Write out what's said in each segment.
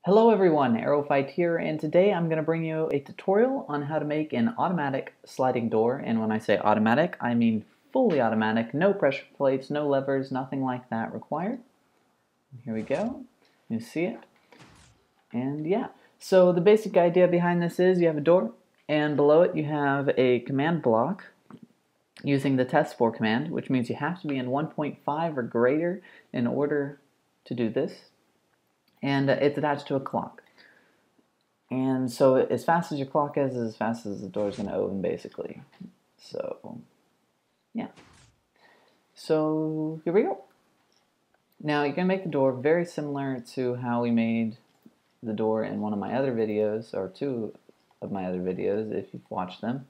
Hello everyone, Aerophite here, and today I'm going to bring you a tutorial on how to make an automatic sliding door. And when I say automatic, I mean fully automatic, no pressure plates, no levers, nothing like that required. Here we go. You see it. And yeah, so the basic idea behind this is you have a door, and below it you have a command block using the testfor command, which means you have to be in 1.5 or greater in order to do this. And it's attached to a clock. And so as fast as your clock is as fast as the door is going to open, basically. So, yeah. So, here we go. Now, you can make the door very similar to how we made the door in one of my other videos, or two of my other videos, if you've watched them.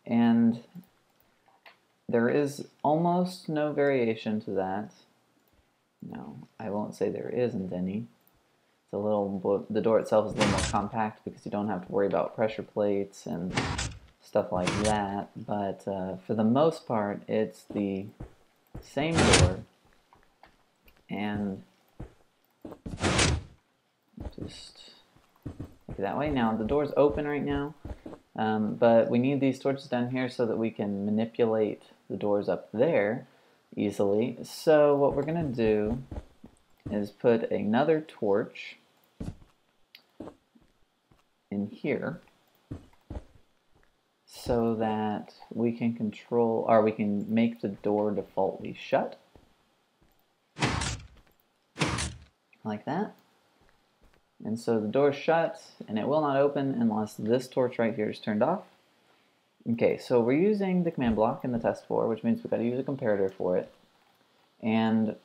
And there is almost no variation to that. No, I won't say there isn't any. The door itself is a little more compact because you don't have to worry about pressure plates and stuff like that. But for the most part, it's the same door. And just look that way. Now the door's open right now, but we need these torches down here so that we can manipulate the doors up there easily. So what we're gonna do is put another torch in here so that we can control, or we can make the door defaultly shut like that. And so the door is shut and it will not open unless this torch right here is turned off. Okay, so we're using the command block in the testfor, which means we've got to use a comparator for it. And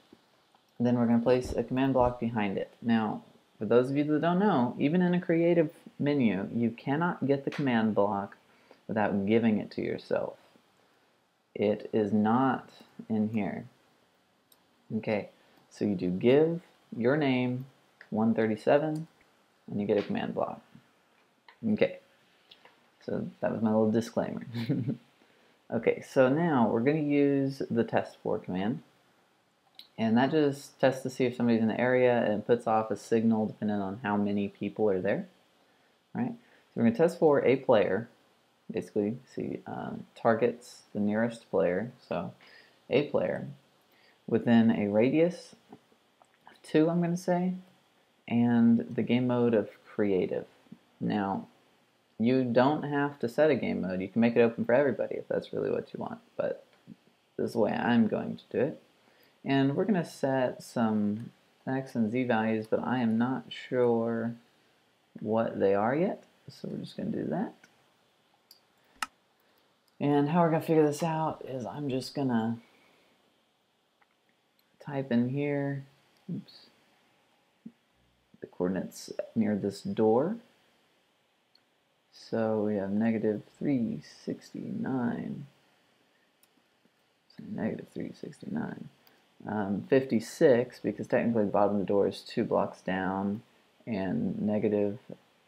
then we're going to place a command block behind it. Now, for those of you that don't know, even in a creative menu, you cannot get the command block without giving it to yourself. It is not in here. Okay, so you do give your name 137 and you get a command block. Okay, so that was my little disclaimer. Okay, so now we're going to use the testfor command. And that just tests to see if somebody's in the area and puts off a signal depending on how many people are there. Right? So we're going to test for a player. Basically, see, targets the nearest player. So a player within a radius of 2, I'm going to say, and the game mode of creative. Now, you don't have to set a game mode. You can make it open for everybody if that's really what you want. But this is the way I'm going to do it. And we're going to set some X and Z values, but I am not sure what they are yet. So we're just going to do that. And how we're going to figure this out is I'm just going to type in here, oops, the coordinates near this door. So we have negative 369. So negative 369. 56, because technically the bottom of the door is 2 blocks down, and negative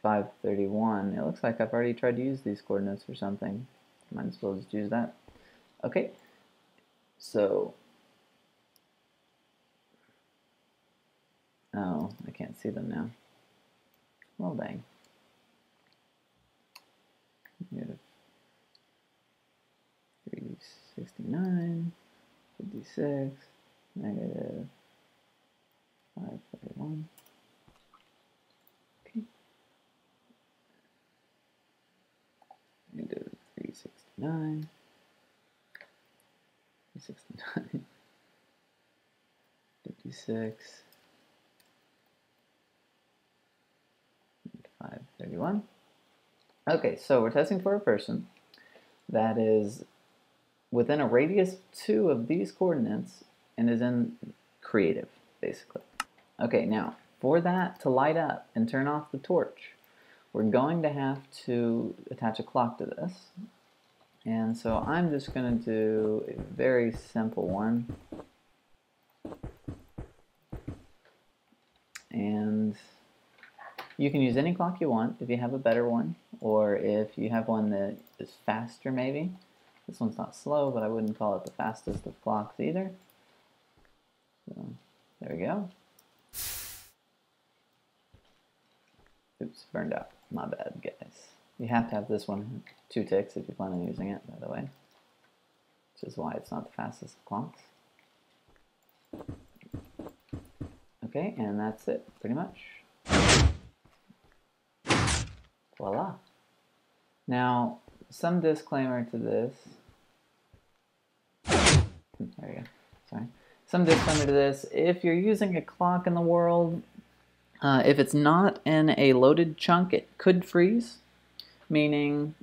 531. It looks like I've already tried to use these coordinates or something. Might as well just use that. Okay, so, oh, I can't see them now. Well, dang. Negative 369, 56. Negative 531. Okay. Negative 369. 369. 56. 531. Okay, so we're testing for a person that is within a radius of 2 of these coordinates and is in creative, basically. Okay, now, for that to light up and turn off the torch, we're going to have to attach a clock to this. And so I'm just going to do a very simple one. And you can use any clock you want if you have a better one, or if you have one that is faster maybe. This one's not slow, but I wouldn't call it the fastest of clocks either. So, there we go. Oops, burned out. My bad, guys. You have to have this one 2 ticks if you plan on using it, by the way. Which is why it's not the fastest of clocks. Okay, and that's it, pretty much. Voila. Now, some disclaimer to this. There you go. Sorry. Some disclaimer to this. If you're using a clock in the world, if it's not in a loaded chunk, it could freeze. Meaning,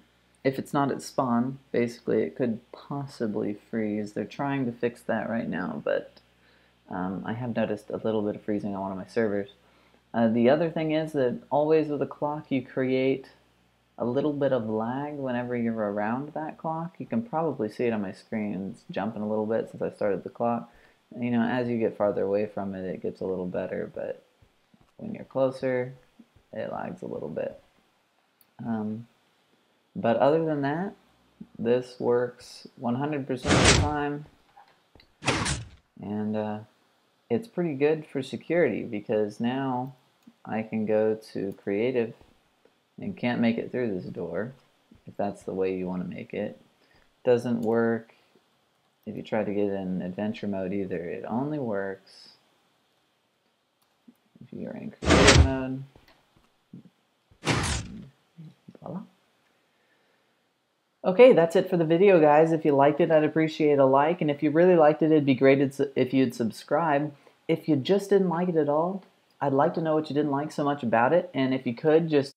if it's not at spawn, basically it could possibly freeze. They're trying to fix that right now, but I have noticed a little bit of freezing on one of my servers. The other thing is that always with a clock you create a little bit of lag whenever you're around that clock. You can probably see it on my screen. It's jumping a little bit since I started the clock. You know, as you get farther away from it, it gets a little better, but when you're closer, it lags a little bit. But other than that, this works 100% of the time, and it's pretty good for security because now I can go to creative and can't make it through this door if that's the way you want to make it. Doesn't work if you try to get in adventure mode either. It only works if you're in creative mode. Voila. Okay, that's it for the video, guys. If you liked it, I'd appreciate a like, and if you really liked it, it'd be great if you'd subscribe. If you just didn't like it at all, I'd like to know what you didn't like so much about it, and if you could, just